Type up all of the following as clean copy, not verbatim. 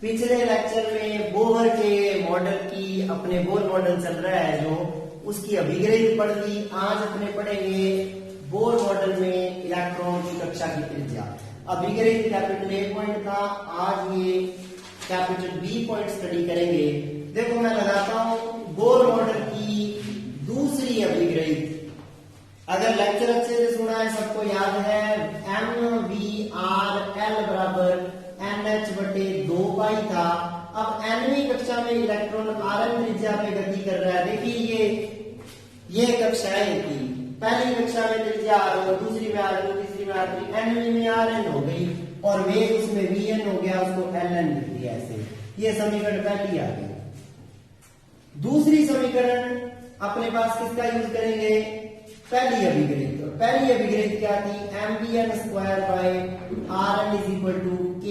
पिछले लेक्चर में बोहर के मॉडल की अपने बोर मॉडल चल रहा है जो उसकी अभिग्रहित पढ़ ली। आज अपने पढ़ेंगे बोर मॉडल में इलेक्ट्रॉन की कक्षा की त्रिज्या। अभिग्रहित कैपिटल ए पॉइंट था, आज ये कैपिटल बी पॉइंट स्टडी करेंगे। देखो मैं लगाता हूं बोर मॉडल की दूसरी अभिग्रहित। अगर लेक्चर अच्छे से सुना है, सबको याद है एम वी आर एल बराबर NH बटे 2 पाई था। अब nवीं कक्षा में इलेक्ट्रॉन Rn त्रिज्या पे गति कर रहा है। देखिए ये कक्षाएं थी, पहली कक्षा में त्रिज्या R1, दूसरी में R2, तीसरी में R3, nवीं में Rn हो गई और वेग उसमें Vn हो गया, उसको Ln लिख दिया ऐसे। ये समीकरण पहली आ गई। दूसरी समीकरण अपने पास किसका यूज करेंगे? पहली अभिग्रहित। और पहली अभिग्रहित क्या थी? mvn square by Rn is equal to k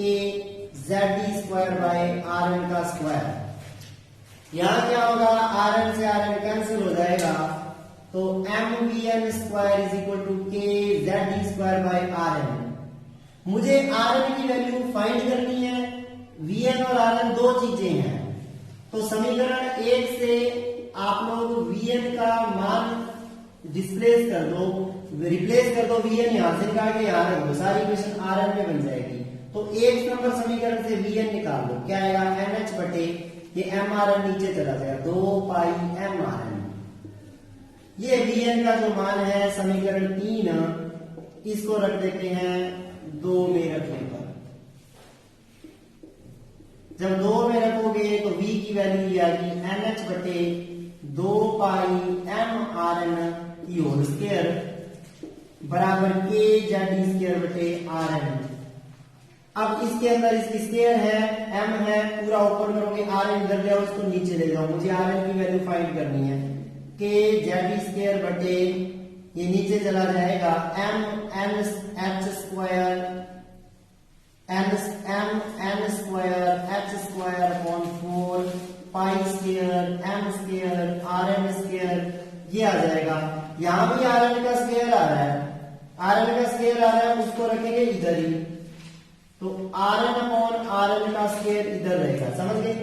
zd square by Rn का स्क्वायर। यहां क्या होगा? Rn से Rn कैंसिल हो जाएगा, तो mvn square is equal to k zd square by Rn। मुझे Rn की वैल्यू फाइंड करनी है। Vn और Rn दो चीजें हैं, तो समीकरण 1 से आप लोग Vn का मान डिस्प्लेस कर दो, रिप्लेस कर दो। Vn यहां से निकाल के यहां रख दो, सारी इक्वेशन Rn में बन जाएगी। तो 1 नंबर समीकरण से Vn निकाल दो, क्या आएगा? NH बटे ये mRn नीचे चला जाएगा, 2 पाई mRn। ये Vn का जो मान है समीकरण 3, इसको रख देते हैं 2 में रखने पर। जब 2 में रखोगे तो V की वैल्यू आएगी NH बटे 2 पाई mRn की होल स्क्वायर बराबर k zd स्क्वायर बटे Rn। अब इसके अंदर इसकी स्क्वायर है, m है, पूरा ऊपर करोगे, Rn इधर ले आओ, इसको नीचे ले जाओ। मुझे Rn की वैल्यू फाइंड करनी है। k zd स्क्वायर बटे ये नीचे चला जाएगा m n h square n square h square upon 4 pi square m square Rn square, ये आ जाएगा। यहां भी Rn का स्क्वायर आ रहा है, Rn का स्क्वायर आ रहा है, उसको रखेंगे इधर ही, तो Rn अपॉन Rn का स्क्वायर इधर रहेगा। समझ गए?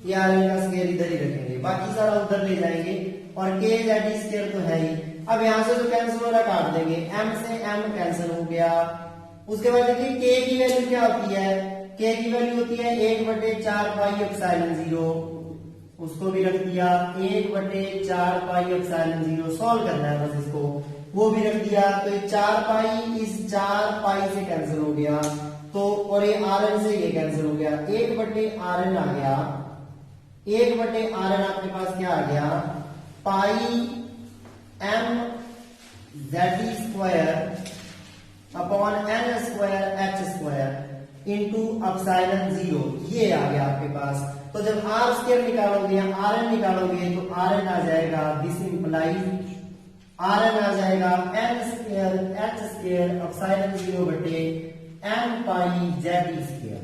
ये Rn का स्क्वायर इधर ही रखेंगे, बाकी सारा उधर ले जाएंगे और k zd स्क्वायर तो है ही। अब यहां से जो कैंसिल हो रहा है काट देंगे, m से m कैंसिल हो गया। उसके बाद देखिए k की वैल्यू क्या होती है? k की वैल्यू होती है 1/4 पाई एप्सिलॉन 0, उसको भी रख दिया। 1/4 पाई एप्सिलॉन 0 सॉल्व करना है बस इसको, वो भी रख दिया। तो ये 4 पाई इस 4 पाई से कैंसिल हो गया, तो और ये Rn से ये कैंसिल हो गया, 1/Rn आ गया। 1/Rn आपके पास क्या आ गया? पाई m zd square upon n square h square into epsilon 0, ये आ गया आपके पास। तो जब r स्क्वायर निकालोगे या Rn निकालोगे तो Rn आ जाएगा, दिस इंप्लाइज Rn आ जाएगा n square h square epsilon 0 बटे m पाई zd स्क्वायर।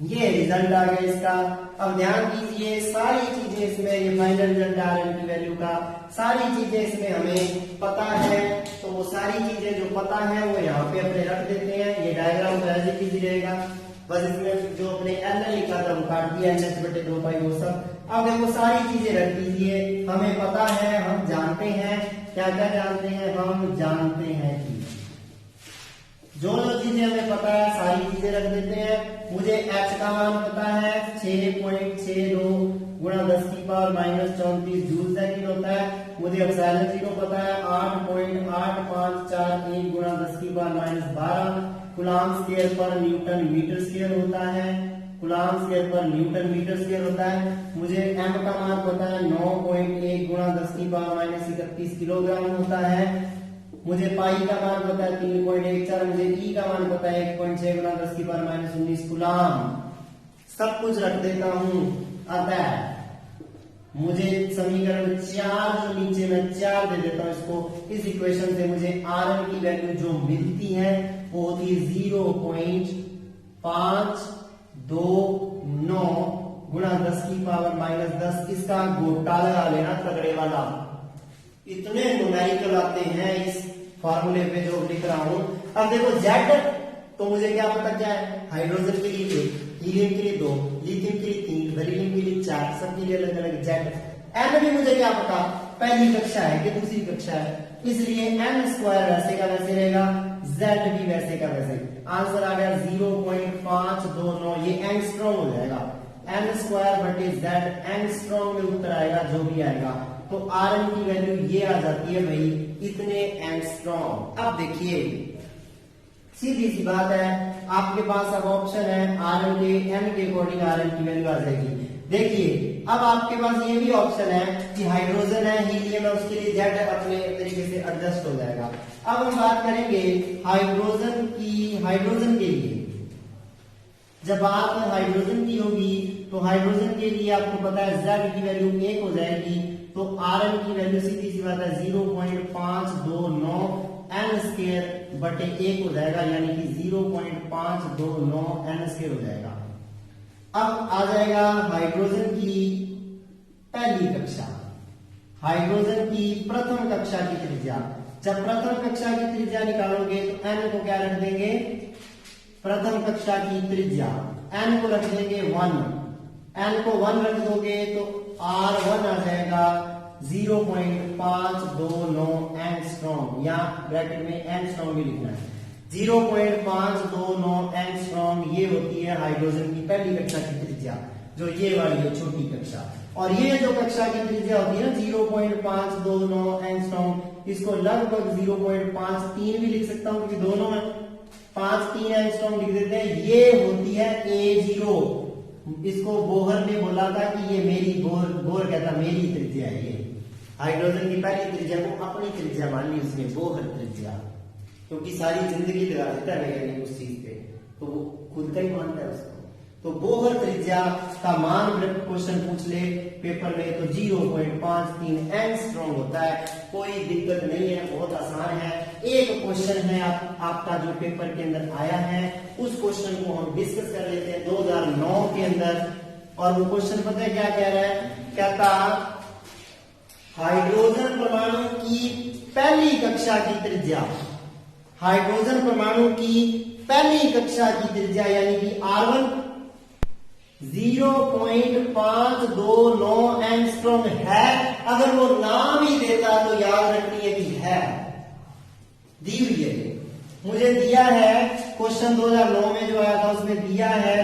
ये रिजल्ट आ गया इसका। अब ध्यान दीजिए सारी चीजें इसमें, ये फाइनल रिजल्ट Rn की वैल्यू का सारी चीजें इसमें हमें पता है, तो वो सारी चीजें जो पता है वो यहाँ पे अपने रख देते हैं। ये डायग्राम तो ऐसे ही रहेगा, बस इसमें जो अपने Ln लिखा था वो काट दिया, NH बटे 2 पाई वो सब। अब देखो सारी चीजें रख दीजिए, हमें पता है, हम जानते हैं। क्या क्या जानते हैं? हम जानते हैं कि जो चीजें हमें पता है सारी चीजें रख देते हैं। मुझे h का मान पता है 6.62 गुणा 10 की पावर -34 जूल सेकंड होता है। मुझे एप्सिलॉन 0 पता है 8.8541 गुणा 10 की पावर -12 कूलम्ब स्क्वायर पर न्यूटन मीटर स्क्वायर होता है। कूलम्ब स्क्वायर पर न्यूटन मीटर स्क्वायर होता है। मुझे m का मान पता है 9.1 गुणा 10 की पावर -31 किलोग्राम होता है। मुझे पाई का मान पता है 3.14। मुझे ई का मान पता है 1.6 गुणा 10 की पावर -19 कूलम्ब। सब कुछ रख देता हूं। अतः मुझे समीकरण 4 जो नीचे में 4 दे देता हूं इसको, इस इक्वेशन से मुझे Rn की वैल्यू जो मिलती है वो होती है 0.529 गुणा 10 की पावर -10। इसका गोटा लगा लेना तगड़े वाला। इतने न्यूमेरिकल आते हैं इस फॉर्मूले पे जो लिख रहा हूं। अब देखो Z तो मुझे क्या पता क्या है? हाइड्रोजन के लिए हीलियम के लिए 2, लिथियम के लिए 3, बेरिलियम के लिए 4, सबके लिए अलग अलग जेड। एन भी मुझे क्या पता पहली कक्षा है कि दूसरी कक्षा है, इसलिए एन स्क्वायर वैसे का वैसे रहेगा, जेड भी वैसे का वैसे। आंसर आ गया 0.529, ये एंगस्ट्रॉम हो जाएगा। एन स्क्वायर बटे जेड एंगस्ट्रॉम में उत्तर आएगा जो भी आएगा। तो आर एन की वैल्यू ये आ जाती है भाई इतने एंगस्ट्रॉम। अब देखिए सीधी सी बात है, आपके पास अब ऑप्शन है आर एन के अकॉर्डिंग आर एन की वैल्यू आ जाएगी। देखिए अब आपके पास ये भी ऑप्शन है कि हाइड्रोजन है, हीलियम है, उसके लिए जेड अपने तरीके से एडजस्ट हो जाएगा। अब हम बात करेंगे हाइड्रोजन की। हाइड्रोजन के लिए जब बात हाइड्रोजन की होगी तो हाइड्रोजन के लिए आपको पता है जेड की वैल्यू 1 हो जाएगी, तो आर एन की वैल्यू सीधी सी बात है 0.529 एन स्क्वायर बटे 1 हो जाएगा, यानी कि 0.529 एन स्क्वायर हो जाएगा। अब आ जाएगा हाइड्रोजन की पहली कक्षा, हाइड्रोजन की प्रथम कक्षा की त्रिज्या। जब प्रथम कक्षा की त्रिज्या निकालोगे तो एन को क्या रख देंगे, प्रथम कक्षा की त्रिज्या एन को रख देंगे 1, एन को 1 रख दोगे तो R1 आ जाएगा 0.529 एंगस्ट्रॉम, या ब्रैकेट में एंगस्ट्रॉम भी लिखना है। 0.529 एंगस्ट्रॉम ये होती है हाइड्रोजन की पहली कक्षा की त्रिज्या, जो ये वाली है छोटी कक्षा। और ये जो कक्षा की त्रिज्या होती है ना 0.529 एंगस्ट्रॉम, इसको लगभग 0.53 भी लिख सकता हूं क्योंकि दोनों में 5-3 एंगस्ट्रॉम लिख देते हैं। ये होती है A0। इसको बोहर ने बोला था कि ये मेरी बोहर कहता मेरी त्रिज्या है। ये हाइड्रोजन की पहली त्रिज्या को अपनी त्रिज्या मान ली उसने, बोहर त्रिज्या, क्योंकि सारी जिंदगी लगा देता है वैज्ञानिक उस चीज पे, तो वो खुद का ही मानता है उसको। तो बोहर त्रिज्या का मान क्वेश्चन पूछ ले पेपर में तो 0.53 एंगस्ट्रॉम होता है, कोई दिक्कत नहीं है, बहुत आसान है। एक क्वेश्चन है आपका जो पेपर के अंदर आया है, उस क्वेश्चन को हम डिस्कस कर लेते हैं 2009 के अंदर। और वो क्वेश्चन पता है क्या कह रहा है, कहता हाइड्रोजन परमाणु की पहली कक्षा की त्रिज्या, हाइड्रोजन परमाणु की पहली कक्षा की त्रिज्या यानी कि R1 0.529 एंगस्ट्रॉम है। अगर वो नाम ही देता तो याद रखनी है कि है, दी हुई है। मुझे दिया है क्वेश्चन 2009 में जो आया था उसमें दिया है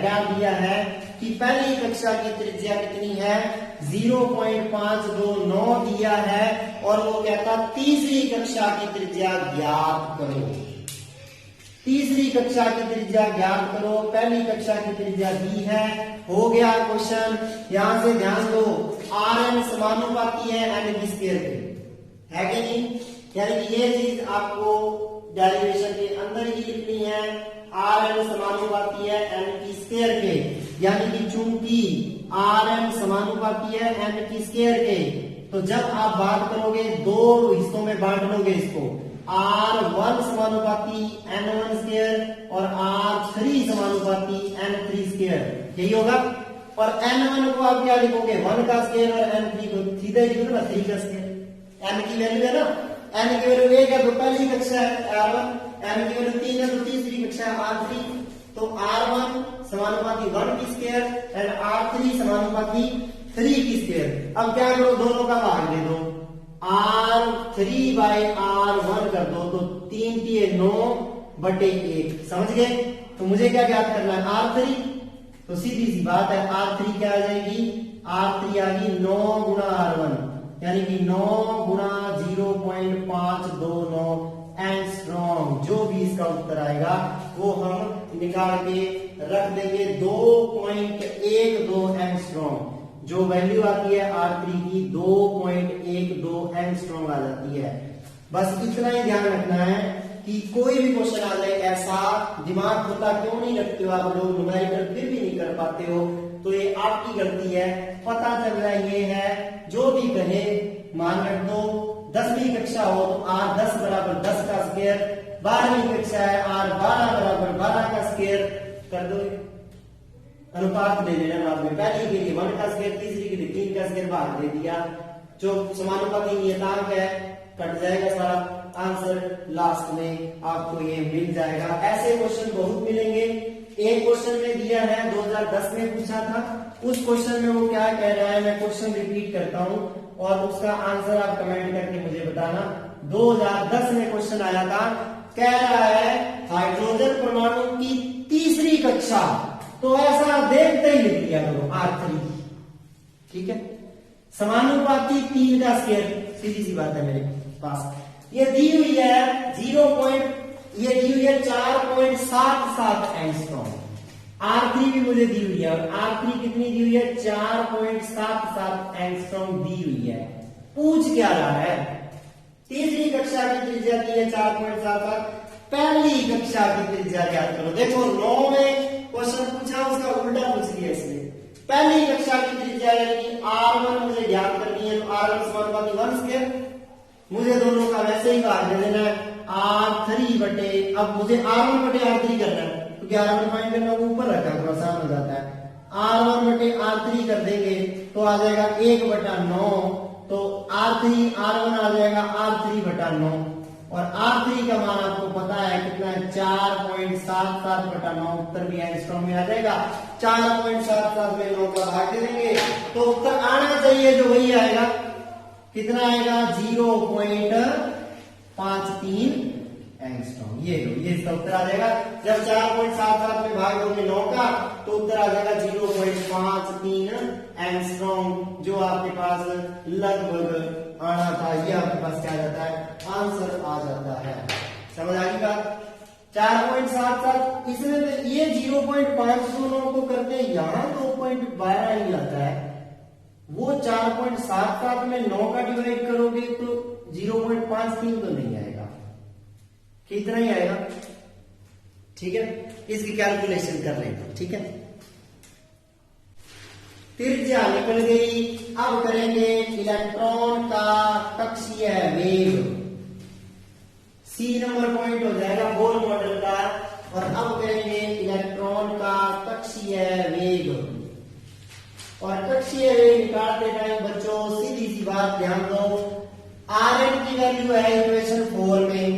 क्या दिया है कि पहली कक्षा की त्रिज्या कितनी है 0.529 दिया है, और वो कहता तीसरी कक्षा की त्रिज्या ज्ञात करो, तीसरी कक्षा की त्रिज्या ज्ञात करो। पहली कक्षा की त्रिज्या दी है, हो गया क्वेश्चन। यहां से ध्यान दो Rn समानुपाती है n की स्क्वायर के, है कि नहीं, यानी कि ये चीज आपको डेरिवेशन के अंदर ही लिखनी है। Rn समानुपाती है n की स्क्वायर के, यानी कि चूंकि Rn समानुपाती है n की स्क्वायर के, तो जब आप बात करोगे दो हिस्सों में बांट लोगे इसको, R1 समानुपाती N1 स्क्वायर और R3 समानुपाती N3 स्क्वायर, यही होगा। और N1 को आप क्या लिखोगे 1 का स्क्वायर, और N3 को सीधा ही लिखो ना 3 का स्क्वायर। N की वैल्यू है ना, N की वैल्यू 1 है तो पहली कक्षा है R1, N की वैल्यू 3 है तो तीसरी कक्षा है R3। तो R1 समानुपाती 1 की स्क्वायर एंड R3 समानुपाती 3 की स्क्वायर। अब क्या करो, दोनों का भाग ले दो, R3 बाई R1 कर दो तो 3 3 9 बटे 1, समझ गए। तो मुझे क्या ज्ञात करना है R3, तो सीधी सी बात है R3 क्या आ जाएगी, R3 आ गई 9 गुणा R1, यानी कि 9 गुणा 0.529 एंगस्ट्रॉम। जो भी इसका उत्तर आएगा वो हम निकाल के रख देंगे 2.12 एंगस्ट्रॉम। जो वैल्यू आती है R3 की 2.12 एंगस्ट्रॉम आ जाती है। बस इतना ही ध्यान रखना है कि कोई भी क्वेश्चन आ जाए ऐसा, दिमाग होता क्यों नहीं रखते हो आप लोग, न्यूमेरिकल फिर भी नहीं कर पाते हो, तो ये आपकी गलती है। पता चल रहा है ये है, जो भी कहे मान रख दो। 10वीं कक्षा हो तो R10 बराबर 10 का स्क्वायर, 12वीं कक्षा है R12 बराबर 12 का स्क्वायर कर दो, अनुपात दे देना बाद में। पहली के लिए 1 का स्क्वायर, तीसरी के लिए 3 का स्क्वायर भाग दे दिया। जो समानुपाती नियतांक है कट जाएगा सारा, आंसर लास्ट में आपको ये मिल जाएगा। ऐसे क्वेश्चन बहुत मिलेंगे, एक क्वेश्चन में दिया है 2010 में पूछा था, उस क्वेश्चन में वो क्या कह रहा है, मैं क्वेश्चन रिपीट करता हूं और उसका आंसर आप कमेंट करके मुझे बताना। 2010 में क्वेश्चन आया था, कह रहा है हाइड्रोजन परमाणु की तीसरी कक्षा, तो ऐसा देखते ही लिख दिया करो R3, ठीक है। समानुपाती 3 का स्क्वायर, सीधी सी बात है मेरे पास। ये दी हुई है 4.77 एंगस्ट्रॉम। R3 भी मुझे दी हुई है, और R3 कितनी दी हुई है, 4.77 एंगस्ट्रॉम दी हुई है। पूछ क्या रहा है, तीसरी कक्षा की त्रिज्या दी है 4.77, पहली कक्षा की त्रिज्या ज्ञात करो। देखो 9 में क्वेश्चन पूछा, उसका उल्टा पूछ दिया इसने। पहली कक्षा की त्रिज्या यानी R1 मुझे ज्ञात करनी है, तो R1 समानुपाती 1 स्क्वायर, मुझे दोनों का वैसे ही भाग दे देना है R3 बटे, अब मुझे R1 बटे R3 करना है, क्योंकि R1 फाइंड करना वो ऊपर रखा है, थोड़ा आसान हो जाता है। R1 बटे R3 कर देंगे तो आ जाएगा 1/9, तो R1 आ जाएगा R3 बटा 9, और R3 का मान आपको पता है कितना है, 4.77 बटा 9, उत्तर भी एंगस्ट्रॉम में आ जाएगा। 4.77 में 9 का भाग दे देंगे तो उत्तर आना चाहिए जो वही आएगा, कितना आएगा, 0.53 एंगस्ट्रॉम। ये लो, ये इसका उत्तर आ जाएगा। जब 4.77 में भाग दोगे 9 का तो उत्तर आ जाएगा 0.53 एंगस्ट्रॉम, जो आपके पास लगभग आना था। ये आपके पास क्या जाता है, आंसर आ जाता है। समझ आ गई बात। 4.77 इसमें तो ये 0.5 दोनों को करते हैं, यहां 2.12 ही आता है। वो 4.77 में 9 का डिवाइड करोगे तो 0.53 तो नहीं आएगा, कितना ही आएगा, ठीक है। इसकी कैलकुलेशन कर लेना, ठीक है। त्रिज्या निकल गई। अब करेंगे इलेक्ट्रॉन का कक्षीय वेग। सी नंबर पॉइंट हो जाएगा बोर मॉडल का। और अब करेंगे इलेक्ट्रॉन का कक्षीय वेग। और कक्षीय वेग निकालते टाइम बच्चों सीधी सी बात ध्यान दो, Rn की वैल्यू है इक्वेशन 4 में,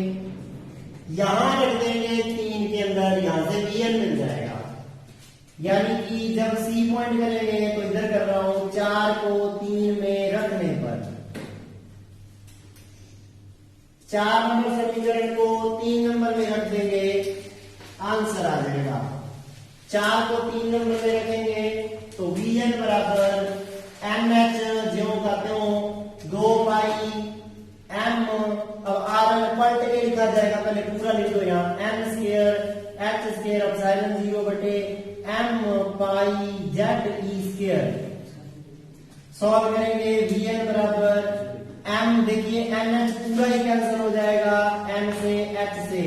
यहां रख देंगे 3 के अंदर, यहां से Vn मिल जाएगा। यानी कि जब सी पॉइंट करेंगे तो इधर कर रहा हूं, 4 को 3 में रखने पर 4 नंबर समीकरण को 3 नंबर में रख देंगे, आंसर आ जाएगा। 4 को 3 नंबर में रखेंगे तो Vn बराबर mh ज्यों का त्यों 2 पाई m, अब Rn पलट के लिखा जाएगा, पहले पूरा लिख दो यहाँ, m square h square epsilon 0 बटे m पाई z e स्क्वायर। सॉल्व करेंगे Vn बराबर m, देखिए nh पूरा ही कैंसिल हो जाएगा, m से h से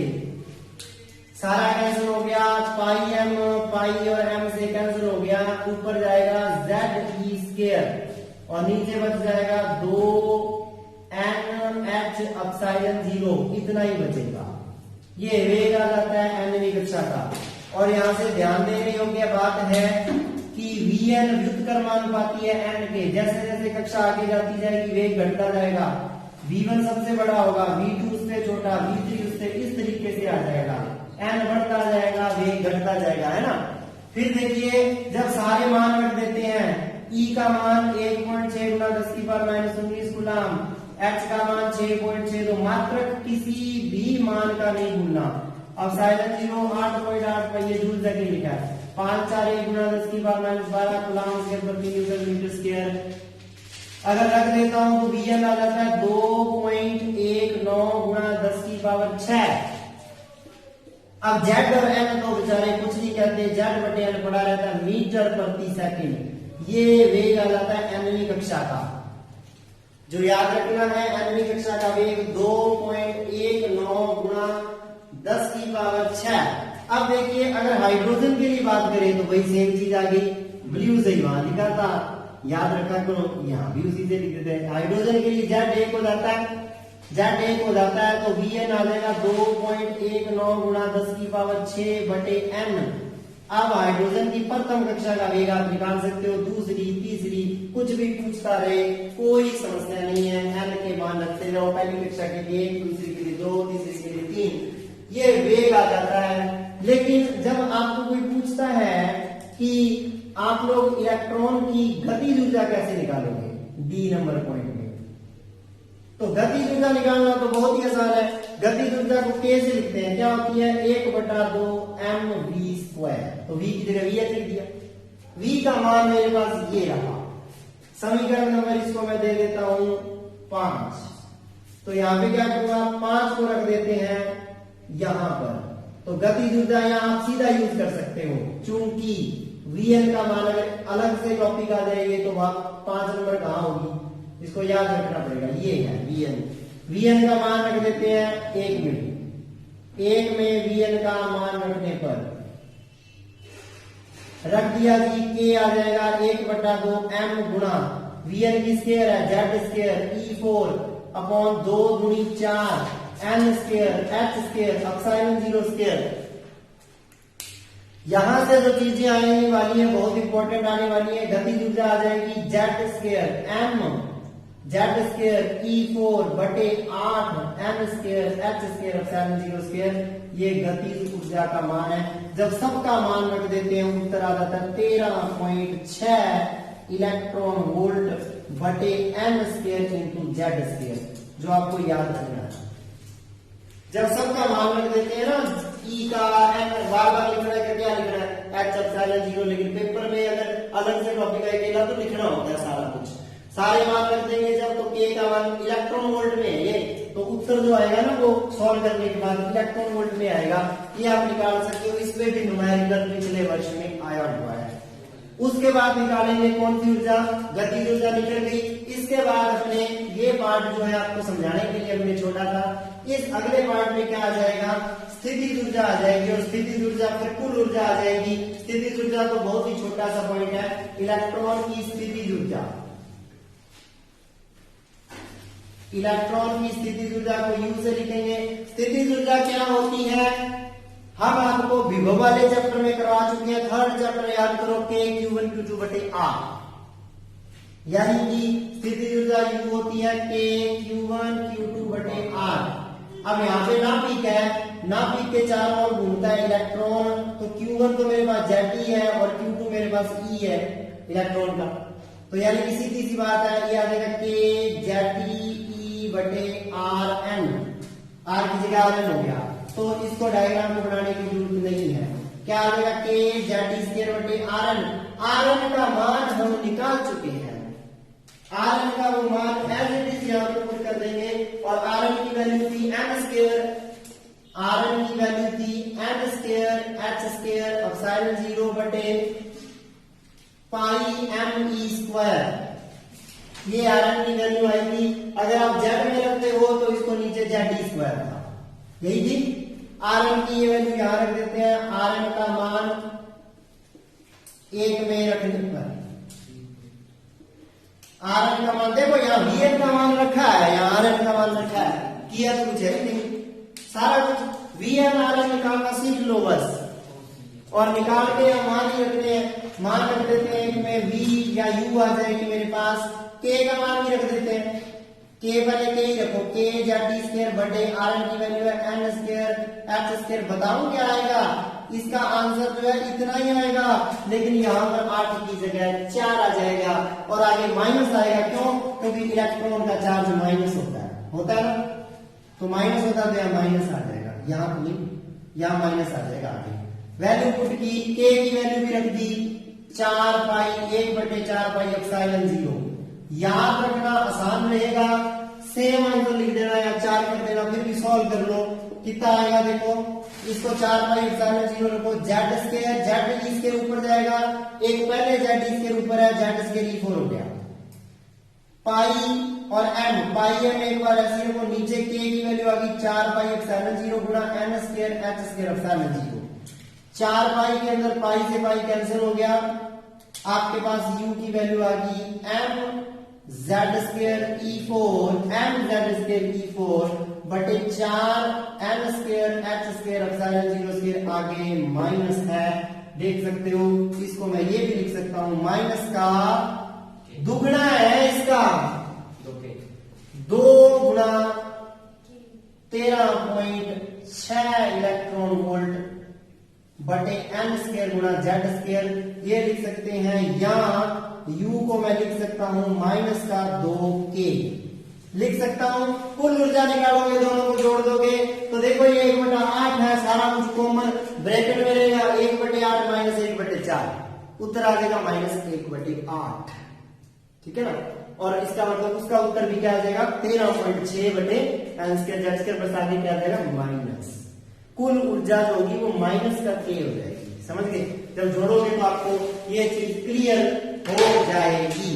सारा कैंसिल हो गया, पाई m पाई और m से कैंसिल हो गया, ऊपर जाएगा z e स्क्वायर और नीचे बच जाएगा 2 nh एप्सिलॉन 0, इतना ही बचेगा। ये वेग आ जाता है nवीं कक्षा का। और यहां से ध्यान देने योग्य बात है कि Vn व्युत्क्रमानुपाती है n के, जैसे जैसे कक्षा आगे जाती जाएगी वेग घटता जाएगा। V1 सबसे बड़ा होगा, V2 उससे छोटा, V3 उससे, इस तरीके से आ जाएगा, n बढ़ता जाएगा वेग घटता जाएगा, है ना। फिर देखिए जब सारे मान रख देते हैं, E का मान 1.6 गुना 10⁻⁻19 कूलम, H का मान 6.6, तो मात्र किसी भी मान का नहीं भूलना। अब साइलेंट 0 8.8 पर ये जूल सेकंड लिखा है, 5 4 1 गुना 10⁻12 कूलम स्क्वायर प्रति न्यूटन मीटर स्क्वायर। अगर रख देता हूं तो Vn आ जाता है 2.19 गुना 10⁻6। अब Z और N तो बेचारे कुछ नहीं कहते, Z बटे N पड़ा रहता है मीटर प्रति सेकंड। ये वेग आ जाता है nवीं कक्षा का। जो याद रखना है, nवीं कक्षा का वेग 2.19 गुना 10⁻6। अब देखिए अगर हाइड्रोजन के लिए बात करें तो वही सेम चीज आ गई, ब्लू से ही वहां लिखा था, याद रखा करो, यहाँ भी उसी से लिख देते हैं। हाइड्रोजन के लिए Z1 हो जाता है, Z1 हो जाता है तो Vn आ जाएगा 2.19 गुना 10⁻6 बटे n। अब हाइड्रोजन की प्रथम कक्षा का वेग आप निकाल सकते हो, दूसरी तीसरी कुछ भी पूछता रहे कोई समस्या नहीं है, n के मान रखते जाओ। पहली कक्षा के लिए 1, दूसरी के लिए 2, तीसरी के लिए 3, ये वेग आ जाता है लेकिन जब आपको कोई पूछता है कि आप लोग इलेक्ट्रॉन की गतिज ऊर्जा कैसे निकालोगे डी नंबर पॉइंट में, तो गतिज ऊर्जा निकालना तो बहुत ही आसान है। गतिज ऊर्जा को के से लिखते हैं, क्या होती है 1/2 mv²। तो v की जगह v लिख दिया। v का मान मेरे पास ये रहा। समीकरण नंबर इसको मैं दे देता हूं 5। तो यहां पे क्या करूंगा, 5 को रख देते हैं यहां पर। तो गतिज ऊर्जा यहां आप सीधा यूज कर सकते हो, चूंकि Vn का मान अगर अलग से टॉपिक आ जाएंगे तो वहां 5 नंबर कहां होगी, इसको याद रखना पड़ेगा। ये है Vn। Vn का मान रख देते हैं 1 में। 1 में Vn का मान रखने पर रख दिया जी, के आ जाएगा 1/2 m गुणा Vn की स्क्वायर है z² e4 अपॉन 2 गुणी 4 n² h² एप्सिलॉन 0²। यहां से जो चीजें आने वाली है बहुत इंपॉर्टेंट आने वाली है। गतिज ऊर्जा आ जाएगी z² m z² e4 बटे 8 n² h² एप्सिलॉन 0²। ये गतिज ऊर्जा का मान है। जब सबका मान रख देते हैं उत्तर आ जाता है 13.6 इलेक्ट्रॉन वोल्ट बटे n² इंटू z², जो आपको याद रखना है। जब सबका मान रख देते हैं ना, ई का n बार बार लिखना है, क्या लिखना है h एप्सिलॉन 0, लेकिन पेपर में अगर अलग से टॉपिक आएगा तो लिखना होता है सारा कुछ। सारे मान रख देंगे जब, तो k का मान इलेक्ट्रॉन वोल्ट में है ये, तो उत्तर जो आएगा ना वो सॉल्व करने के बाद इलेक्ट्रॉन वोल्ट में आएगा। ये आप निकाल सकते हो, इसमें भी न्यूमेरिकल पिछले वर्ष में आया हुआ है। उसके बाद निकालेंगे कौन सी ऊर्जा, गतिज ऊर्जा निकल गई। इसके बाद अपने ये पार्ट जो है आपको समझाने के लिए हमने छोड़ा था। इस अगले पार्ट में क्या आ जाएगा, स्थितिज ऊर्जा आ जाएगी, और स्थितिज ऊर्जा फिर कुल ऊर्जा आ जाएगी। स्थितिज ऊर्जा तो बहुत ही छोटा सा पॉइंट है, इलेक्ट्रॉन की स्थितिज ऊर्जा। इलेक्ट्रॉन की स्थितिज ऊर्जा को यू से लिखेंगे। स्थितिज ऊर्जा क्या होती है, हम आपको विभव वाले चैप्टर में करवा चुके हैं। थर्ड चैप्टर याद करो, के Q1 Q2 बटे R, यानी कि स्थितिज ऊर्जा यू होती है के Q1 Q2 बटे R। अब यहाँ पे नाभिक है, नाभिक के चारों ओर घूमता है इलेक्ट्रॉन, तो Q1 तो मेरे पास Z है और Q2 मेरे पास E है इलेक्ट्रॉन का। तो यानी कि सीधी सी बात है, ये आ जाएगा के ZE बटे RN, R की जगह RN हो गया। तो इसको डायग्राम को बनाने की जरूरत नहीं है। क्या आ जाएगा, के Z² बटे RN। RN का मान हम निकाल चुके हैं, RN का वो मान एज इट इज यहाँ पे पुट कर देंगे, और RN की वैल्यू थी m², RN की वैल्यू थी m² h² एप्सिलॉन 0 बटे पाई me²। ये RN की वैल्यू आई थी। अगर आप Z में रखते हो तो इसको नीचे ZE² था, यही थी। Rn की ये वैल्यू यहां रख देते हैं। Rn का मान 1 में रखने पर Rn का मान देखो, यहाँ Vn का मान रखा है, यहाँ Rn का मान रखा है, किया तो कुछ है नहीं, सारा कुछ Vn Rn निकालना सीख लो बस। और निकाल के हम मान ही रखते हैं, मान रख देते हैं। एक में V या U आ जाएगी मेरे पास, K का मान भी रख देते हैं, K वाले के ही रखो, के Z² बटे Rn की वैल्यू है n² h²। बताऊं क्या आएगा, इसका आंसर जो है इतना ही आएगा, लेकिन यहाँ पर 8 की जगह 4 आ जाएगा और आगे माइनस आएगा। क्यों, क्योंकि इलेक्ट्रॉन का चार्ज माइनस होता है ना, तो माइनस होता है तो यहाँ माइनस आ जाएगा, यहाँ माइनस आ जाएगा। आगे वैल्यू पुट की, के की वैल्यू भी रख दी 4 पाई 1/4 पाई एप्सिलॉन 0। याद रखना आसान रहेगा, सेम आंसर लिख देना या 4 कर देना, फिर भी सॉल्व कर लो। कितना आएगा देखो, इसको 4 पाई एप्सिलॉन 0 रखो, Z² Z इसके ऊपर जाएगा, एक पहले Z इसके ऊपर है, Z² E4 हो गया, पाई और m, पाई m एक बार ऐसे रखो, नीचे k की वैल्यू आ गई 4 पाई एप्सिलॉन 0 गुणा n² h² एप्सिलॉन 0। 4 पाई के अंदर पाई से पाई कैंसिल हो गया, आपके पास u की वैल्यू आ गई m Z² E4 m Z² E4 बटे 4 n² h² एप्सिलॉन 0²। आगे माइनस है, देख सकते हो, इसको मैं ये भी लिख सकता हूं, माइनस का दुगना है इसका, 2 गुणा 13.6 इलेक्ट्रॉन वोल्ट बटे एन स्क्वायर गुणा जेड स्क्वायर, ये लिख सकते हैं, या u को मैं लिख सकता हूं माइनस का 2k लिख सकता हूं। कुल ऊर्जा निकालोगे, दोनों को जोड़ दोगे तो देखो ये 1/8 है, सारा कुछ कॉमन ब्रैकेट में रहेगा, 1/8 माइनस 1/4, उत्तर आ जाएगा -1/8, ठीक है ना। और इसका मतलब उसका उत्तर भी क्या आ जाएगा 13.6 बटे एन स्क्वायर जेड स्क्वायर बस आगे क्या आ जाएगा माइनस। कुल ऊर्जा जो होगी वो माइनस का k हो जाएगी, समझ गए। जब जोड़ोगे तो आपको ये चीज क्लियर हो जाएगी।